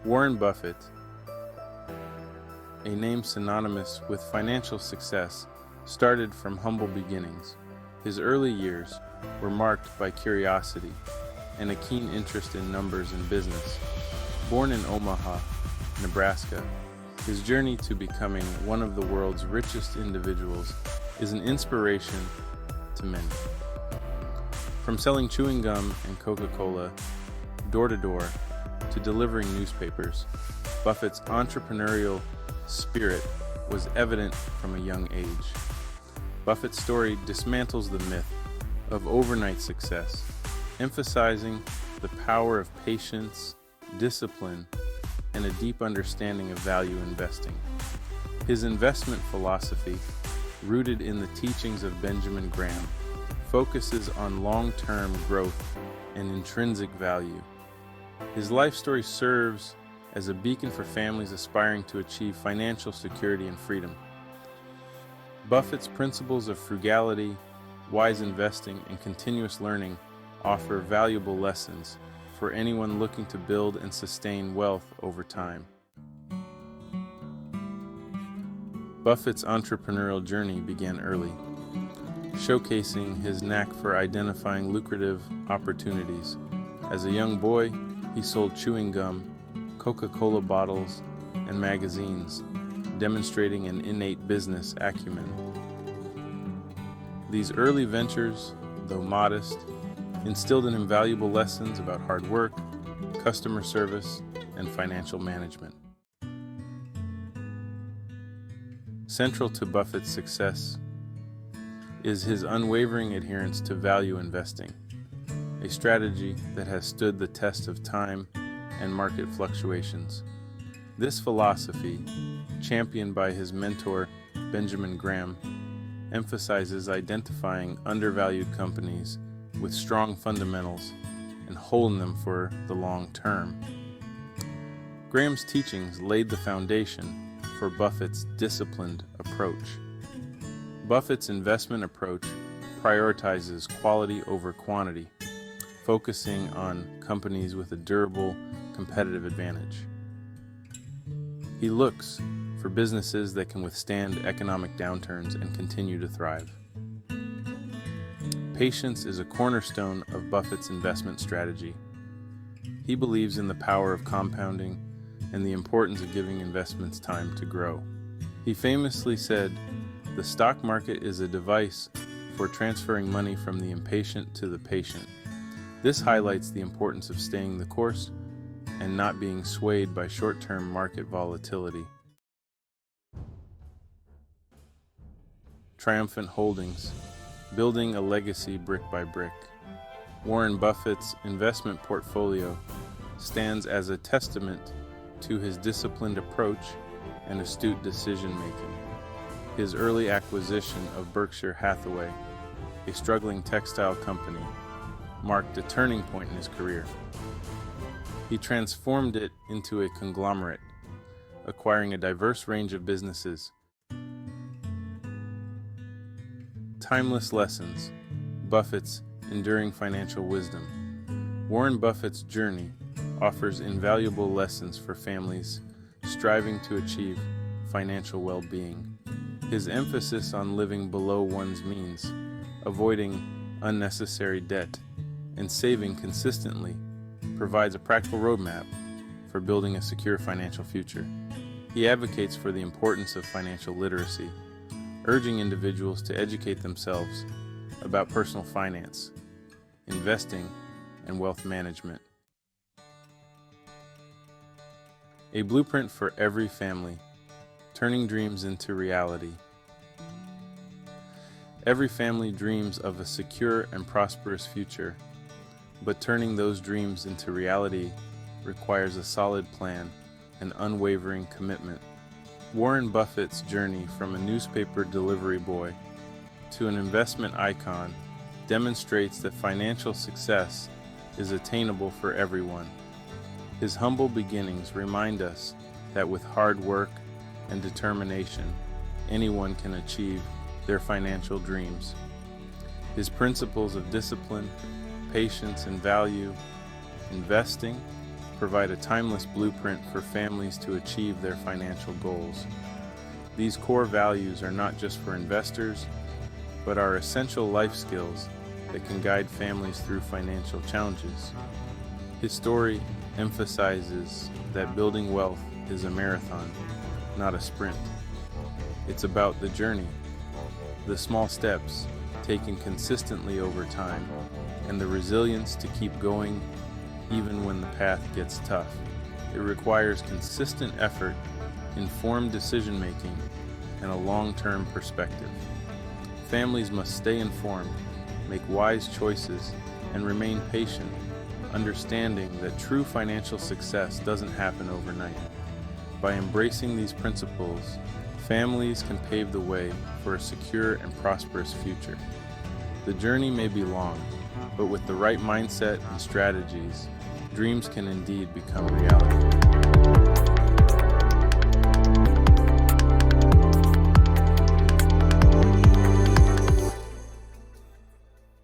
Warren Buffett, a name synonymous with financial success, started from humble beginnings. His early years were marked by curiosity and a keen interest in numbers and business. Born in Omaha, Nebraska, his journey to becoming one of the world's richest individuals is an inspiration to many. From selling chewing gum and Coca-Cola door to door to delivering newspapers, Buffett's entrepreneurial spirit was evident from a young age. Buffett's story dismantles the myth of overnight success, emphasizing the power of patience, discipline, and a deep understanding of value investing. His investment philosophy, rooted in the teachings of Benjamin Graham, focuses on long-term growth and intrinsic value. His life story serves as a beacon for families aspiring to achieve financial security and freedom. Buffett's principles of frugality, wise investing, and continuous learning offer valuable lessons for anyone looking to build and sustain wealth over time. Buffett's entrepreneurial journey began early, showcasing his knack for identifying lucrative opportunities. As a young boy, he sold chewing gum, Coca-Cola bottles, and magazines, demonstrating an innate business acumen. These early ventures, though modest, instilled in him valuable lessons about hard work, customer service, and financial management. Central to Buffett's success is his unwavering adherence to value investing, a strategy that has stood the test of time and market fluctuations. This philosophy, championed by his mentor Benjamin Graham, emphasizes identifying undervalued companies with strong fundamentals and holding them for the long term. Graham's teachings laid the foundation for Buffett's disciplined approach. Buffett's investment approach prioritizes quality over quantity, focusing on companies with a durable competitive advantage. He looks for businesses that can withstand economic downturns and continue to thrive. Patience is a cornerstone of Buffett's investment strategy. He believes in the power of compounding and the importance of giving investments time to grow. He famously said, "The stock market is a device for transferring money from the impatient to the patient." This highlights the importance of staying the course and not being swayed by short-term market volatility. Triumphant holdings, building a legacy brick by brick. Warren Buffett's investment portfolio stands as a testament to his disciplined approach and astute decision-making. His early acquisition of Berkshire Hathaway, a struggling textile company, marked a turning point in his career. He transformed it into a conglomerate, acquiring a diverse range of businesses. Timeless lessons, Buffett's enduring financial wisdom. Warren Buffett's journey offers invaluable lessons for families striving to achieve financial well-being. His emphasis on living below one's means, avoiding unnecessary debt, and saving consistently provides a practical roadmap for building a secure financial future. He advocates for the importance of financial literacy, urging individuals to educate themselves about personal finance, investing, and wealth management. A blueprint for every family, turning dreams into reality. Every family dreams of a secure and prosperous future, but turning those dreams into reality requires a solid plan and unwavering commitment. Warren Buffett's journey from a newspaper delivery boy to an investment icon demonstrates that financial success is attainable for everyone. His humble beginnings remind us that with hard work and determination, anyone can achieve their financial dreams. His principles of discipline, patience, and value investing provide a timeless blueprint for families to achieve their financial goals. These core values are not just for investors, but are essential life skills that can guide families through financial challenges. His story emphasizes that building wealth is a marathon, not a sprint. It's about the journey, the small steps taken consistently over time, and the resilience to keep going even when the path gets tough. It requires consistent effort, informed decision-making, and a long-term perspective. Families must stay informed, make wise choices, and remain patient, understanding that true financial success doesn't happen overnight. By embracing these principles, families can pave the way for a secure and prosperous future. The journey may be long, but with the right mindset and strategies, dreams can indeed become reality.